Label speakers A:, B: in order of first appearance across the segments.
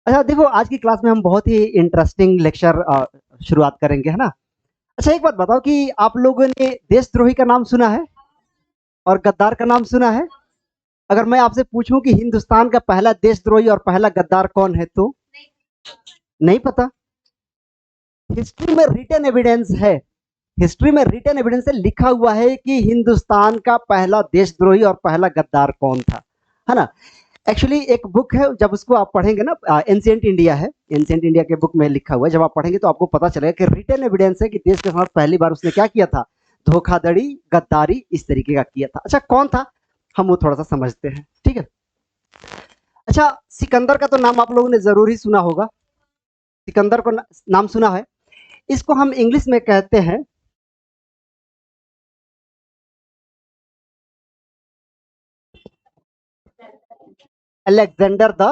A: अच्छा देखो, आज की क्लास में हम बहुत ही इंटरेस्टिंग लेक्चर शुरुआत करेंगे, है ना? अच्छा एक बात बताओ कि आप लोगों ने देशद्रोही का नाम सुना है और गद्दार का नाम सुना है? अगर मैं आपसे पूछूं कि हिंदुस्तान का पहला देशद्रोही और पहला गद्दार कौन है तो नहीं पता। हिस्ट्री में रिटन एविडेंस है, हिस्ट्री में रिटन एविडेंस से लिखा हुआ है कि हिंदुस्तान का पहला देशद्रोही और पहला गद्दार कौन था, है ना? एक्चुअली एक बुक है, जब उसको आप पढ़ेंगे ना, एंशिएंट इंडिया है, एंशिएंट इंडिया के बुक में लिखा हुआ है, जब आप पढ़ेंगे तो आपको पता चलेगा कि रिटन एविडेंस है कि देश के साथ पहली बार उसने क्या किया था, धोखाधड़ी, गद्दारी इस तरीके का किया था। अच्छा कौन था, हम वो थोड़ा सा समझते हैं, ठीक है? अच्छा, सिकंदर का तो नाम आप लोगों ने जरूर ही सुना होगा। सिकंदर को नाम सुना है। इसको हम इंग्लिश में कहते हैं अलेक्जेंडर द,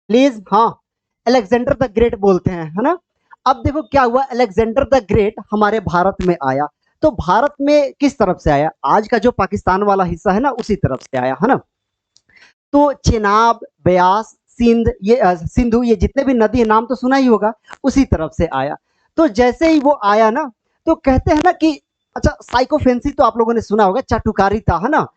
A: प्लीज, हाँ, अलेक्जेंडर द ग्रेट बोलते हैं, है ना? अब देखो क्या हुआ, अलेक्जेंडर द ग्रेट हमारे भारत में आया, तो भारत में किस तरफ से आया, आज का जो पाकिस्तान वाला हिस्सा है ना उसी तरफ से आया, है ना? तो चेनाब, ब्यास, सिंधु, ये जितने भी नदी है, नाम तो सुना ही होगा, उसी तरफ से आया। तो जैसे ही वो आया ना, तो कहते हैं ना कि, अच्छा साइकोफेंसी तो आप लोगों ने सुना होगा, चाटुकारिता, है ना?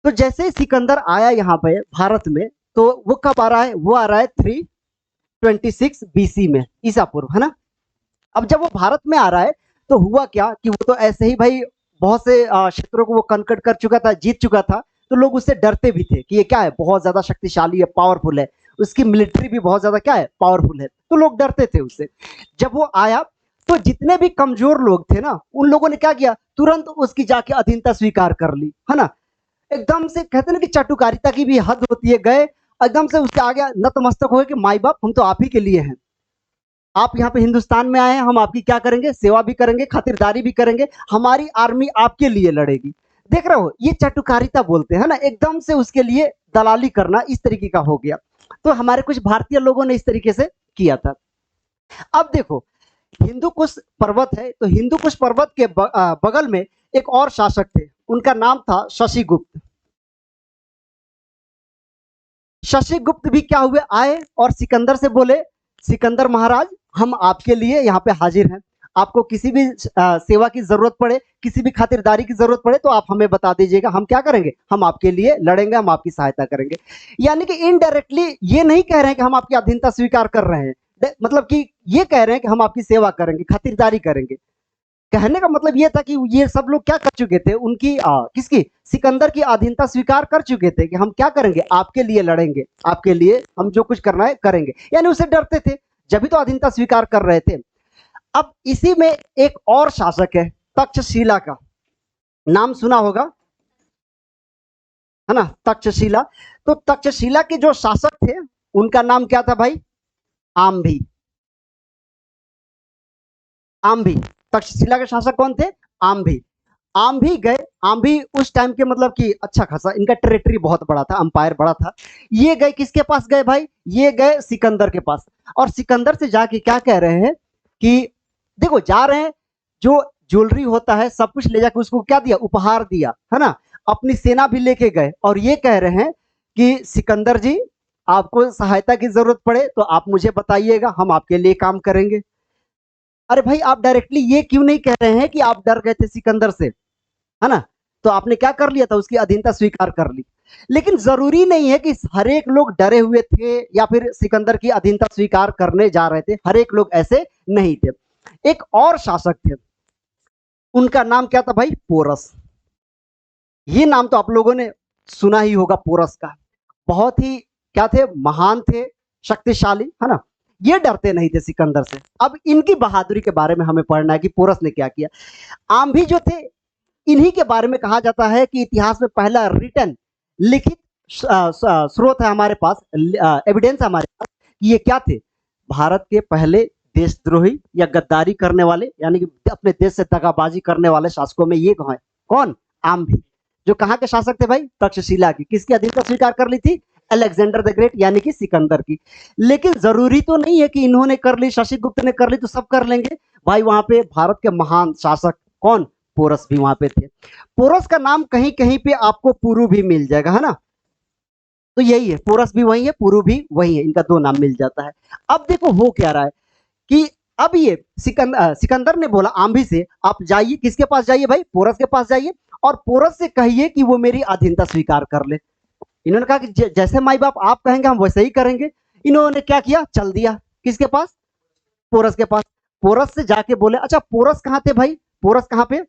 A: तो जैसे ही सिकंदर आया यहाँ पे भारत में, तो वो कब आ रहा है, वो आ रहा है 326 बीसी में, ईसा पूर्व, है ना? अब जब वो भारत में आ रहा है, तो हुआ क्या कि वो तो ऐसे ही भाई बहुत से क्षेत्रों को वो कनकट कर चुका था, जीत चुका था, तो लोग उससे डरते भी थे कि ये क्या है, बहुत ज्यादा शक्तिशाली है, पावरफुल है, उसकी मिलिट्री भी बहुत ज्यादा क्या है, पावरफुल है, तो लोग डरते थे उससे। जब वो आया, तो जितने भी कमजोर लोग थे ना, उन लोगों ने क्या किया, तुरंत उसकी जाके अधीनता स्वीकार कर ली, है ना? एकदम से कहते ना कि चाटुकारिता की भी हद होती है, गए एकदम से उसके आगे नतमस्तक हो कि माई बाप हम तो आप ही के लिए हैं, आप यहाँ पे हिंदुस्तान में आए हैं, हम आपकी क्या करेंगे, सेवा भी करेंगे, खातिरदारी भी करेंगे, हमारी आर्मी आपके लिए लड़ेगी। देख रहे हो, ये चाटुकारिता बोलते हैं ना, एकदम से उसके लिए दलाली करना इस तरीके का हो गया। तो हमारे कुछ भारतीय लोगों ने इस तरीके से किया था। अब देखो, हिंदू कुश पर्वत है, तो हिंदू कुश पर्वत के बगल में एक और शासक थे, उनका नाम था शशिगुप्त। शशिगुप्त भी क्या हुए, आए और सिकंदर से बोले, सिकंदर महाराज, हम आपके लिए यहाँ पे हाजिर हैं, आपको किसी भी सेवा की जरूरत पड़े, किसी भी खातिरदारी की जरूरत पड़े तो आप हमें बता दीजिएगा, हम क्या करेंगे, हम आपके लिए लड़ेंगे, हम आपकी सहायता करेंगे। यानी कि इनडायरेक्टली ये नहीं कह रहे हैं कि हम आपकी अधीनता स्वीकार कर रहे हैं, मतलब कि ये कह रहे हैं कि हम आपकी सेवा करेंगे, खातिरदारी करेंगे। कहने का मतलब ये था कि ये सब लोग क्या कर चुके थे, उनकी किसकी, सिकंदर की अधीनता स्वीकार कर चुके थे कि हम क्या करेंगे, आपके लिए लड़ेंगे, आपके लिए हम जो कुछ करना है करेंगे, यानी उसे डरते थे, जब भी तो अधीनता स्वीकार कर रहे थे। अब इसी में एक और शासक है, तक्षशिला का नाम सुना होगा, है ना? तक्षशिला। तो तक्षशिला के जो शासक थे, उनका नाम क्या था भाई, आम्भी। आम्भी, तक्षशिला के शासक कौन थे, आम्भी। आम्भी गए, आम्भी उस टाइम के मतलब कि अच्छा खासा इनका टेरिटरी बहुत बड़ा था, अंपायर बड़ा था। ये गए किसके पास गए भाई, ये गए सिकंदर के पास, और सिकंदर से जाके क्या कह रहे हैं कि देखो, जा रहे हैं, जो ज्वेलरी होता है सब कुछ ले जाके उसको क्या दिया, उपहार दिया, है ना? अपनी सेना भी लेके गए, और ये कह रहे हैं कि सिकंदर जी, आपको सहायता की जरूरत पड़े तो आप मुझे बताइएगा, हम आपके लिए काम करेंगे। अरे भाई, आप डायरेक्टली ये क्यों नहीं कह रहे हैं कि आप डर गए थे सिकंदर से, है ना? तो आपने क्या कर लिया था, उसकी अधीनता स्वीकार कर ली। लेकिन जरूरी नहीं है कि हर एक लोग डरे हुए थे या फिर सिकंदर की अधीनता स्वीकार करने जा रहे थे, हर एक लोग ऐसे नहीं थे। एक और शासक थे, उनका नाम क्या था भाई, पोरस। ये नाम तो आप लोगों ने सुना ही होगा, पोरस का। बहुत ही क्या थे, महान थे, शक्तिशाली, है ना? ये डरते नहीं थे सिकंदर से। अब इनकी बहादुरी के बारे में हमें पढ़ना है कि पोरस ने क्या किया। आम्भी जो थे, इन्हीं के बारे में कहा जाता है कि इतिहास में पहला रिटन, लिखित स्रोत है हमारे पास, एविडेंस है हमारे पास कि ये क्या थे, भारत के पहले देशद्रोही या गद्दारी करने वाले, यानी कि अपने देश से दगाबाजी करने वाले शासकों में ये कौन है, कौन, आम्भी। जो कहाँ के शासक थे भाई, तक्षशिला की। किसकी अधीनता स्वीकार कर ली थी, अलेक्जेंडर द ग्रेट यानी कि सिकंदर की। लेकिन जरूरी तो नहीं है कि इन्होंने कर ली, शशिगुप्त ने कर ली तो सब कर लेंगे भाई। वहां पे भारत के महान शासक कौन, पोरस भी वहां पे थे। पोरस का नाम कहीं कहीं पे आपको पुरु भी मिल जाएगा, है ना? तो यही है, पोरस भी वही है, पुरु भी वही है, इनका दो नाम मिल जाता है। अब देखो हो क्या रहा है कि अब ये सिकंदर ने बोला आंभी से, आप जाइए, किसके पास जाइए भाई, पोरस के पास जाइए, और पोरस से कहिए कि वो मेरी अधीनता स्वीकार कर ले। इन्होंने कहा कि जैसे माई बाप आप कहेंगे हम वैसे ही करेंगे। इन्होंने क्या किया, चल दिया किसके पास, पोरस के पास। पोरस से जाके बोले, अच्छा पोरस कहाँ थे भाई, पोरस कहाँ पे,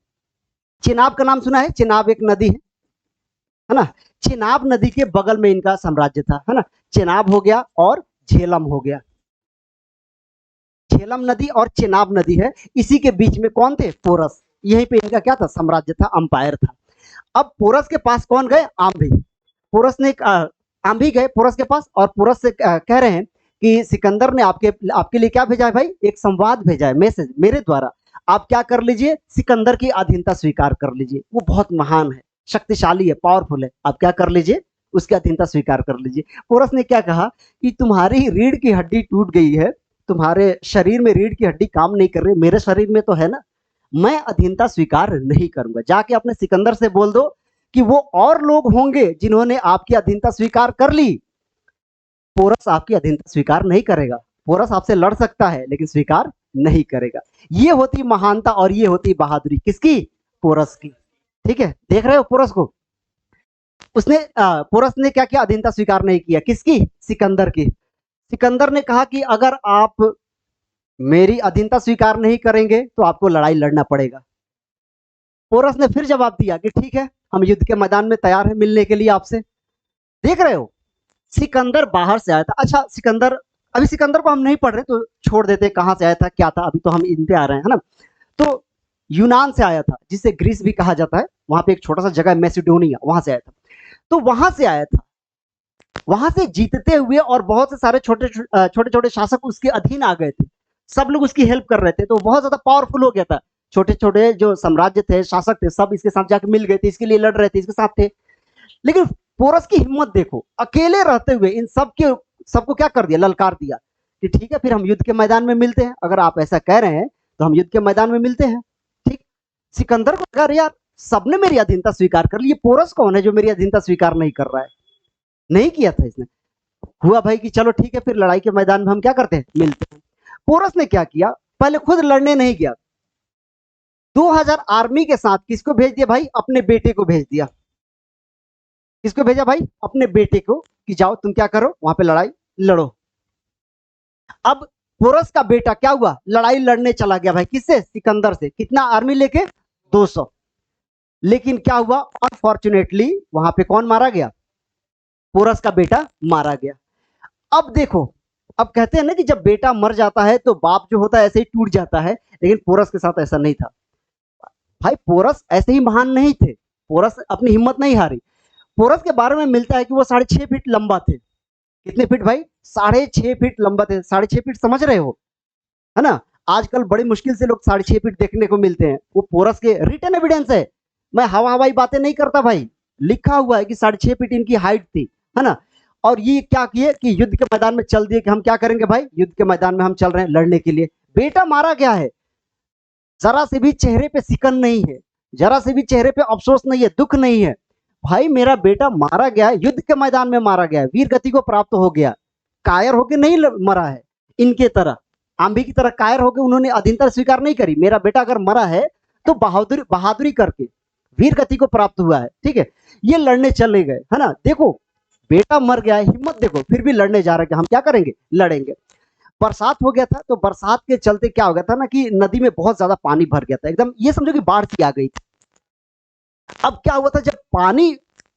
A: चिनाब का नाम सुना है, चिनाब एक नदी है ना, चिनाब नदी के बगल में इनका साम्राज्य था, है ना। चिनाब हो गया और झेलम हो गया, झेलम नदी और चिनाब नदी है, इसी के बीच में कौन थे, पोरस। यहीं पे इनका क्या था, साम्राज्य था, अंपायर था। अब पोरस के पास कौन गए, आंभी। पोरस ने आंभी गए पोरस के पास, और पोरस से कह रहे हैं कि सिकंदर ने आपके आपके लिए क्या भेजा है भाई, एक संवाद भेजा है, मैसेज मेरे द्वारा। आप क्या कर लीजिए, सिकंदर की अधीनता स्वीकार कर लीजिए, वो बहुत महान है, शक्तिशाली है, पावरफुल है, आप क्या कर लीजिए, उसकी अधीनता स्वीकार कर लीजिए। पोरस ने क्या कहा कि तुम्हारी रीढ़ की हड्डी टूट गई है, तुम्हारे शरीर में रीढ़ की हड्डी काम नहीं कर रही, मेरे शरीर में तो है ना, मैं अधीनता स्वीकार नहीं करूंगा। जाके अपने सिकंदर से बोल दो कि वो और लोग होंगे जिन्होंने आपकी अधीनता स्वीकार कर ली, पोरस आपकी अधीनता स्वीकार नहीं करेगा। पोरस आपसे लड़ सकता है लेकिन स्वीकार नहीं करेगा। ये होती महानता और ये होती बहादुरी किसकी, पोरस की। ठीक है, देख रहे हो पोरस को, उसने पोरस ने क्या किया, अधीनता स्वीकार नहीं किया, किसकी, सिकंदर की। सिकंदर ने कहा कि अगर आप मेरी अधीनता स्वीकार नहीं करेंगे तो आपको लड़ाई लड़ना पड़ेगा। पोरस ने फिर जवाब दिया कि ठीक है, हम युद्ध के मैदान में तैयार हैं मिलने के लिए आपसे। देख रहे हो, सिकंदर बाहर से आया था। अच्छा सिकंदर, अभी सिकंदर को हम नहीं पढ़ रहे तो छोड़ देते, कहां से आया था क्या था, अभी तो हम इन पे आ रहे हैं, है ना। तो यूनान से आया था, जिसे ग्रीस भी कहा जाता है, वहां पे एक छोटा सा जगह मैसिडोनिया, वहां से आया था। तो वहां से आया था, वहां से जीतते हुए, और बहुत से सारे छोटे छोटे छोटे शासक उसके अधीन आ गए थे, सब लोग उसकी हेल्प कर रहे थे, तो बहुत ज्यादा पावरफुल हो गया था। छोटे छोटे जो साम्राज्य थे, शासक थे, सब इसके साथ जाके मिल गए थे, इसके लिए लड़ रहे थे, इसके साथ थे। लेकिन पोरस की हिम्मत देखो, अकेले रहते हुए इन सबको क्या कर दिया, ललकार दिया कि ठीक है फिर हम युद्ध के मैदान में मिलते हैं, अगर आप ऐसा कह रहे हैं तो हम युद्ध के मैदान में मिलते हैं। ठीक, सिकंदर को लगा यार सबने मेरी अधीनता स्वीकार कर ली, ये पोरस कौन है जो मेरी अधीनता स्वीकार नहीं कर रहा है, नहीं किया था इसने। हुआ भाई कि चलो ठीक है, फिर लड़ाई के मैदान में हम क्या करते हैं, मिलते हैं। पोरस ने क्या किया, पहले खुद लड़ने नहीं गया, 2000 आर्मी के साथ किसको भेज दिया भाई, अपने बेटे को भेज दिया। किसको भेजा भाई, अपने बेटे को, कि जाओ तुम क्या करो, वहां पे लड़ाई लड़ो। अब पोरस का बेटा क्या हुआ, लड़ाई लड़ने चला गया भाई, किससे, सिकंदर से। कितना आर्मी लेके, 200। लेकिन क्या हुआ, अनफॉर्चुनेटली वहां पे कौन मारा गया, पोरस का बेटा मारा गया। अब देखो, अब कहते हैं ना कि जब बेटा मर जाता है तो बाप जो होता है ऐसे ही टूट जाता है, लेकिन पोरस के साथ ऐसा नहीं था भाई। पोरस ऐसे ही महान नहीं थे, पोरस अपनी हिम्मत नहीं हारी। पोरस के बारे में मिलता है कि वो 6.5 फीट लंबा थे। कितने फीट भाई, 6.5 फीट लंबा थे। 6.5 फीट समझ रहे हो, है ना। आजकल बड़ी मुश्किल से लोग 6.5 फीट देखने को मिलते हैं, वो पोरस के रिटन एविडेंस है, मैं हवा हवाई बातें नहीं करता भाई, लिखा हुआ है कि 6.5 फीट इनकी हाइट थी, है ना। और ये क्या किए कि युद्ध के मैदान में चल दिए कि हम क्या करेंगे भाई, युद्ध के मैदान में हम चल रहे हैं लड़ने के लिए। बेटा मारा गया है, जरा से भी चेहरे पे सिकन नहीं है, जरा से भी चेहरे पे अफसोस नहीं है, दुख नहीं है। भाई मेरा बेटा मारा गया है, युद्ध के मैदान में मारा गया है, वीर गति को प्राप्त हो गया, कायर होके नहीं मरा है, इनके तरह, आंधी की तरह कायर होके उन्होंने अधीनता स्वीकार नहीं करी। मेरा बेटा अगर मरा है तो बहादुरी बहादुरी करके वीर गति को प्राप्त हुआ है। ठीक है, ये लड़ने चले गए, है ना। देखो बेटा मर गया है, हिम्मत देखो, फिर भी लड़ने जा रहे हैं कि हम क्या करेंगे, लड़ेंगे। बरसात हो गया था, तो बरसात के चलते क्या हो गया था ना कि नदी में बहुत ज्यादा पानी भर गया था, एकदम ये समझो कि बाढ़ सी आ गई थी। अब क्या हुआ था, जब पानी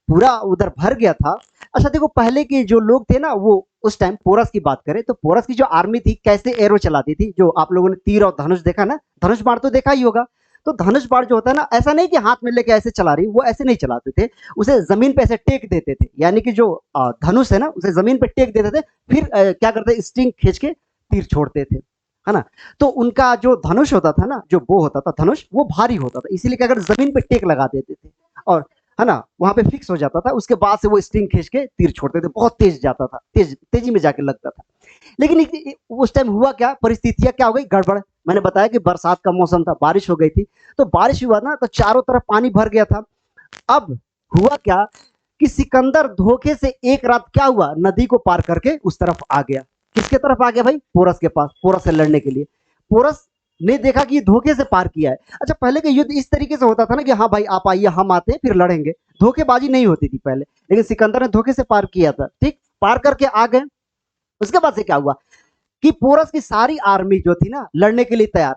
A: पूरा उधर भर गया था। अच्छा देखो, पहले के जो लोग थे ना, वो उस टाइम पोरस की बात करें तो पोरस की जो आर्मी थी कैसे एरो चलाती थी, जो आप लोगों ने तीर और धनुष देखा ना, धनुष बाण तो देखा ही होगा। तो धनुष बाण जो होता है ना, ऐसा नहीं कि हाथ में लेके ऐसे चला रही, वो ऐसे नहीं चलाते थे, उसे जमीन पे ऐसे टेक देते थे, यानी कि जो धनुष है ना उसे जमीन पे टेक देते थे, फिर क्या करते, स्ट्रिंग खींच के तीर छोड़ते थे, है ना। तो उनका जो धनुष होता था ना, जो बो होता था धनुष, वो भारी होता था, इसीलिए क्या करते, जमीन पे टेक लगा देते थे, और है ना वहां पे फिक्स हो जाता था। उसके बाद से वो स्ट्रिंग खींच के तीर छोड़ते थे, बहुत तेज जाता था, तेजी में जाके लगता था। लेकिन उस टाइम हुआ क्या, परिस्थितियां क्या हो गई, गड़बड़। मैंने बताया कि बरसात का मौसम था, बारिश हो गई थी, तो बारिश हुआ ना तो चारों तरफ पानी भर गया था। अब हुआ क्या कि सिकंदर धोखे से एक रात क्या हुआ, नदी को पार करके उस तरफ आ गया। किसके तरफ आ गया भाई? पोरस के पास, पोरस से लड़ने के लिए। पोरस ने देखा कि ये धोखे से पार किया है। अच्छा, पहले के युद्ध इस तरीके से होता था ना कि हाँ भाई आप आइए, हम आते हैं, फिर लड़ेंगे। धोखेबाजी नहीं होती थी पहले, लेकिन सिकंदर ने धोखे से पार किया था। ठीक, पार करके आ गए। उसके बाद से क्या हुआ कि पोरस की सारी आर्मी जो थी ना लड़ने के लिए तैयार,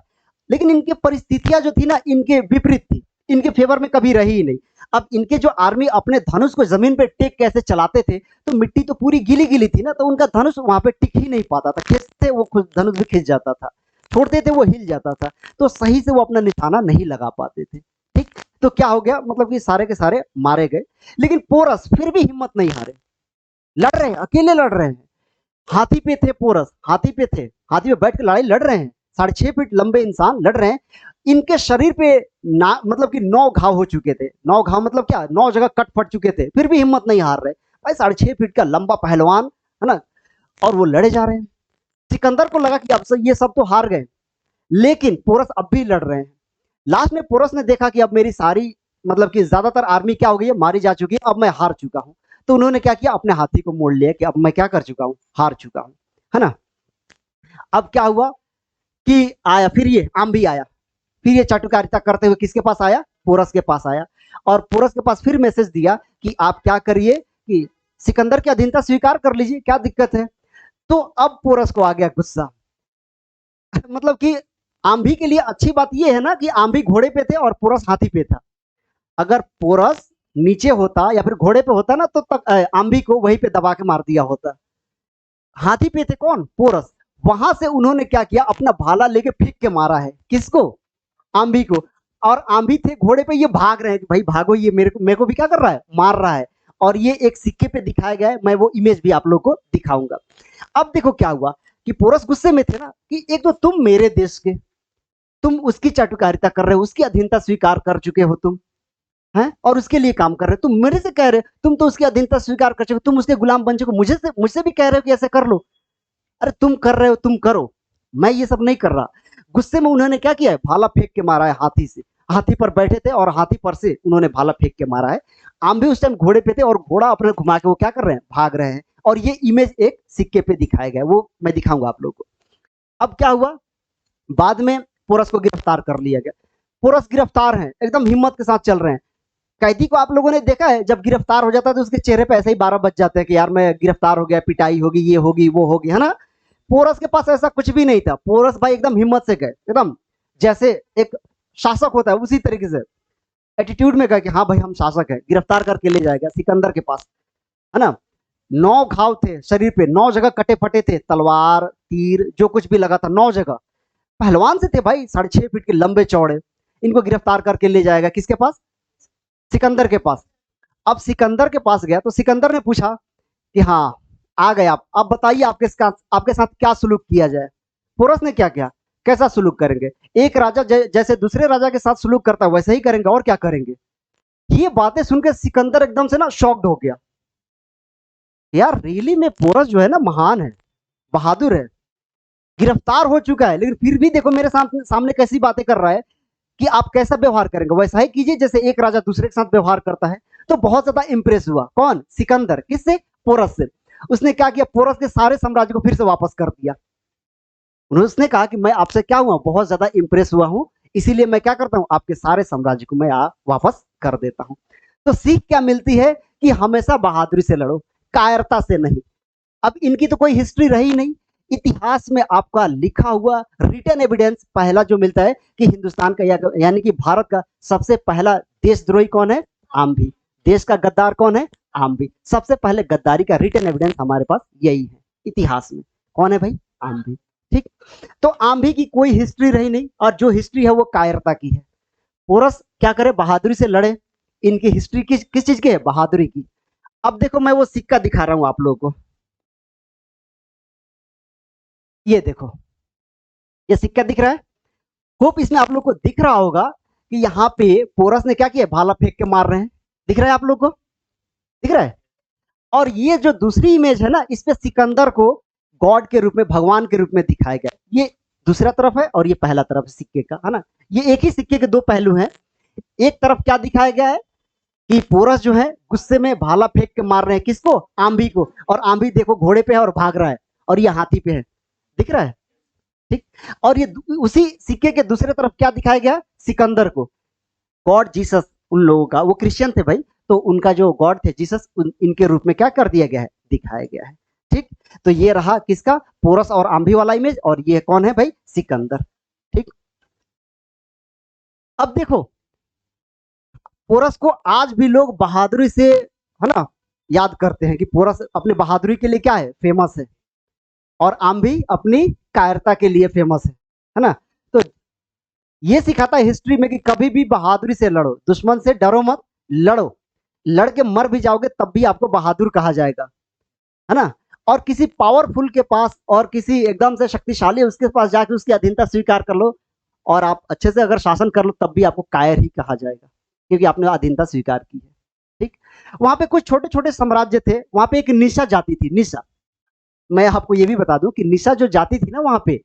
A: लेकिन इनकी परिस्थितियां जो थी ना इनके विपरीत थी, इनके फेवर में कभी रही ही नहीं। अब इनके जो आर्मी अपने धनुष को जमीन पे टेक कैसे चलाते थे, तो मिट्टी तो पूरी गीली गीली थी ना, तो उनका धनुष वहां पे टिक ही नहीं पाता था। खींचते वो खुद धनुष भी खींच जाता था, छोड़ते थे वो हिल जाता था, तो सही से वो अपना निशाना नहीं लगा पाते थे। ठीक, तो क्या हो गया, मतलब कि सारे के सारे मारे गए। लेकिन पोरस फिर भी हिम्मत नहीं हारे, लड़ रहे हैं, अकेले लड़ रहे हैं। हाथी पे थे पोरस, हाथी पे थे, हाथी पे बैठ के लड़ाई लड़ रहे हैं। 6.5 फीट लंबे इंसान लड़ रहे हैं। इनके शरीर पे ना मतलब कि 9 घाव हो चुके थे। 9 घाव मतलब क्या, 9 जगह कट फट चुके थे, फिर भी हिम्मत नहीं हार रहे भाई। 6.5 फीट का लंबा पहलवान है ना, और वो लड़े जा रहे हैं। सिकंदर को लगा कि अब ये सब तो हार गए, लेकिन पोरस अब भी लड़ रहे हैं। लास्ट में पोरस ने देखा कि अब मेरी सारी मतलब कि ज्यादातर आर्मी क्या हो गई है, मारी जा चुकी है, अब मैं हार चुका हूं। तो उन्होंने क्या किया, अपने हाथी को मोड़ लिया कि अब मैं क्या कर चुका हूं, हार चुका हूं, है ना। अब क्या हुआ कि आया फिर ये आंधी आया, फिर ये चाटुकारिता करते हुए किसके पास आया, पोरस के पास आया। और पोरस के पास फिर मैसेज दिया कि आप क्या करिए कि सिकंदर की अधीनता स्वीकार कर लीजिए, क्या दिक्कत है। तो अब पोरस को आ गया गुस्सा। मतलब कि आंधी के लिए अच्छी बात यह है ना कि आंधी घोड़े पे थे और पोरस हाथी पे था। अगर पोरस नीचे होता या फिर घोड़े पे होता ना, तो तक आंधी को वहीं पे दबा के मार दिया होता। हाथी पे थे कौन, पोरस। वहां से उन्होंने क्या किया, अपना भाला लेके फेंक के मारा है, किसको, आंधी को। और आंधी थे घोड़े पे, ये भाग रहे हैं कि भाई भागो, ये मेरे को भी क्या कर रहा है, मार रहा है। और ये एक सिक्के पे दिखाया गया है, मैं वो इमेज भी आप लोग को दिखाऊंगा। अब देखो क्या हुआ कि पोरस गुस्से में थे ना कि एक तो तुम मेरे देश के, तुम उसकी चाटुकारिता कर रहे हो, उसकी अधीनता स्वीकार कर चुके हो तुम, हैं, और उसके लिए काम कर रहे हो। तुम मेरे से कह रहे हो तुम तो उसकी अधीनता स्वीकार कर चुके हो, तुम उसके गुलाम बन चुके हो, मुझसे भी कह रहे हो कि ऐसे कर लो। अरे तुम कर रहे हो तुम करो, मैं ये सब नहीं कर रहा। गुस्से में उन्होंने क्या किया है, भाला फेंक के मारा है हाथी से। हाथी पर बैठे थे और हाथी पर से उन्होंने भाला फेंक के मारा है। आम भी उस टाइम घोड़े पे थे और घोड़ा अपने घुमा के वो क्या कर रहे हैं, भाग रहे हैं। और ये इमेज एक सिक्के पे दिखाया गया है, वो मैं दिखाऊंगा आप लोगों को। अब क्या हुआ, बाद में पोरस को गिरफ्तार कर लिया गया। पोरस गिरफ्तार हैं, एकदम हिम्मत के साथ चल रहे हैं। कैदी को आप लोगों ने देखा है, जब गिरफ्तार हो जाता है तो उसके चेहरे पे ऐसे ही 12 बज जाते हैं कि यार मैं गिरफ्तार हो गया, पिटाई होगी, ये होगी वो होगी, है ना। पोरस के पास ऐसा कुछ भी नहीं था। पोरस भाई एकदम हिम्मत से गए, एकदम जैसे एक शासक होता है उसी तरीके से एटीट्यूड में गए कि हाँ भाई हम शासक है, गिरफ्तार करके ले जाएगा सिकंदर के पास, है ना। 9 घाव थे शरीर पे, 9 जगह कटे फटे थे, तलवार तीर जो कुछ भी लगा था 9 जगह। पहलवान से थे भाई, 6.5 फीट के लंबे चौड़े। इनको गिरफ्तार करके ले जाएगा किसके पास, सिकंदर के पास। अब सिकंदर के पास गया तो सिकंदर ने पूछा कि हाँ आ गए आप, अब बताइए आपके साथ क्या सुलूक किया जाए। पोरस ने क्या किया, कैसा सुलूक करेंगे, एक राजा जैसे दूसरे राजा के साथ सुलूक करता है वैसे ही करेंगे, और क्या करेंगे। ये बातें सुनकर सिकंदर एकदम से ना शॉक्ड हो गया। यार रियली में पोरस जो है ना महान है, बहादुर है, गिरफ्तार हो चुका है, लेकिन फिर भी देखो मेरे सामने कैसी बातें कर रहा है कि आप कैसा व्यवहार करेंगे, वैसा ही कीजिए जैसे एक राजा दूसरे के साथ व्यवहार करता है। तो बहुत ज्यादा इंप्रेस हुआ कौन, सिकंदर, किससे, पोरस से। उसने क्या किया, पोरस के सारे साम्राज्य को फिर से वापस कर दिया। उसने कहा कि मैं आपसे क्या हुआ, बहुत ज्यादा इंप्रेस हुआ हूं, इसीलिए मैं क्या करता हूं, आपके सारे साम्राज्य को मैं वापस कर देता हूं। तो सीख क्या मिलती है कि हमेशा बहादुरी से लड़ो, कायरता से नहीं। अब इनकी तो कोई हिस्ट्री रही नहीं, इतिहास में आपका लिखा हुआ रिटन एविडेंस पहला जो मिलता है कि हिंदुस्तान का यानी कि भारत का सबसे पहला देशद्रोही कौन है, आंधी। देश का गद्दार कौन है, आंधी। सबसे पहले गद्दारी का रिटन एविडेंस हमारे पास यही है इतिहास में, कौन है भाई, आंधी। ठीक, तो आंधी की कोई हिस्ट्री रही नहीं, और जो हिस्ट्री है वो कायरता की है। पोरस क्या करे, बहादुरी से लड़े। इनकी हिस्ट्री किस चीज की है, बहादुरी की। अब देखो मैं वो सिक्का दिखा रहा हूं आप लोगों को, ये देखो, ये सिक्का दिख रहा है। होप इसमें आप लोग को दिख रहा होगा कि यहाँ पे पोरस ने क्या किया, भाला फेंक के मार रहे हैं, दिख रहा है आप लोग को, दिख रहा है। और ये जो दूसरी इमेज है ना, इस पे सिकंदर को गॉड के रूप में, भगवान के रूप में दिखाया गया। ये दूसरा तरफ है और ये पहला तरफ सिक्के का, है ना। ये एक ही सिक्के के दो पहलू हैं। एक तरफ क्या दिखाया गया है, कि पोरस जो है गुस्से में भाला फेंक के मार रहे हैं किसको, आंभी को, और आंभी देखो घोड़े पे है और भाग रहा है, और ये हाथी पे है, दिख रहा है, ठीक। और ये उसी सिक्के के दूसरे तरफ क्या दिखाया गया, सिकंदर को, गॉड जीसस उन लोगों का, वो क्रिश्चियन थे भाई, तो उनका जो गॉड थे जीसस, इनके रूप में क्या कर दिया गया है, दिखाया गया है, ठीक। तो ये रहा किसका, पोरस और आंधी वाला इमेज, और ये कौन है भाई, सिकंदर, ठीक। अब देखो पोरस को आज भी लोग बहादुरी से, है ना, याद करते हैं कि पोरस अपने बहादुरी के लिए क्या है, फेमस है, और आंधी अपनी कायरता के लिए फेमस है ना। तो ये सिखाता है हिस्ट्री में कि कभी भी बहादुरी से लड़ो, दुश्मन से डरो मत, लड़ो, लड़ के मर भी जाओगे तब भी आपको बहादुर कहा जाएगा, है ना। और किसी पावरफुल के पास और किसी एकदम से शक्तिशाली उसके पास जाके उसकी अधीनता स्वीकार कर लो, और आप अच्छे से अगर शासन कर लो तब भी आपको कायर ही कहा जाएगा, क्योंकि आपने अधीनता स्वीकार की है, ठीक। वहां पे कुछ छोटे छोटे साम्राज्य थे, वहां पे एक निशा जाति थी, निशा, मैं आपको ये भी बता दूं कि निशा जो जाति थी ना वहां पे,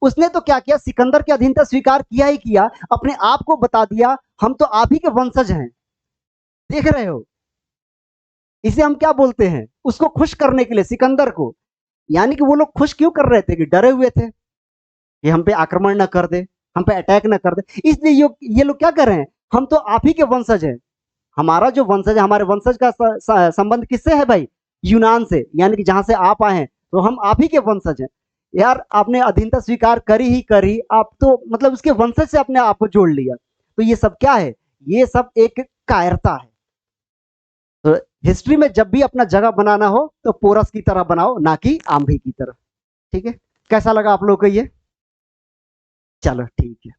A: उसने तो क्या किया, सिकंदर की अधीनता स्वीकार किया ही किया, अपने आप को बता दिया हम तो आप ही के वंशज हैं, देख रहे हो। इसे हम क्या बोलते हैं, उसको खुश करने के लिए सिकंदर को, यानी कि वो लोग खुश क्यों कर रहे थे, कि डरे हुए थे कि हम पे आक्रमण न कर दे, हम पे अटैक न कर दे, इसलिए ये लोग क्या कर रहे हैं, हम तो आप ही के वंशज हैं, हमारा जो वंशज है, हमारे वंशज का संबंध किससे है भाई, यूनान से, यानी कि जहां से आप आए हैं तो हम आप ही के वंशज हैं। यार आपने अधीनता स्वीकार करी ही करी, आप तो मतलब उसके वंशज से अपने आप को जोड़ लिया, तो ये सब क्या है, ये सब एक कायरता है। तो हिस्ट्री में जब भी अपना जगह बनाना हो तो पोरस की तरह बनाओ, ना कि आंधी की तरह, ठीक है। कैसा लगा आप लोग को ये, चलो ठीक है।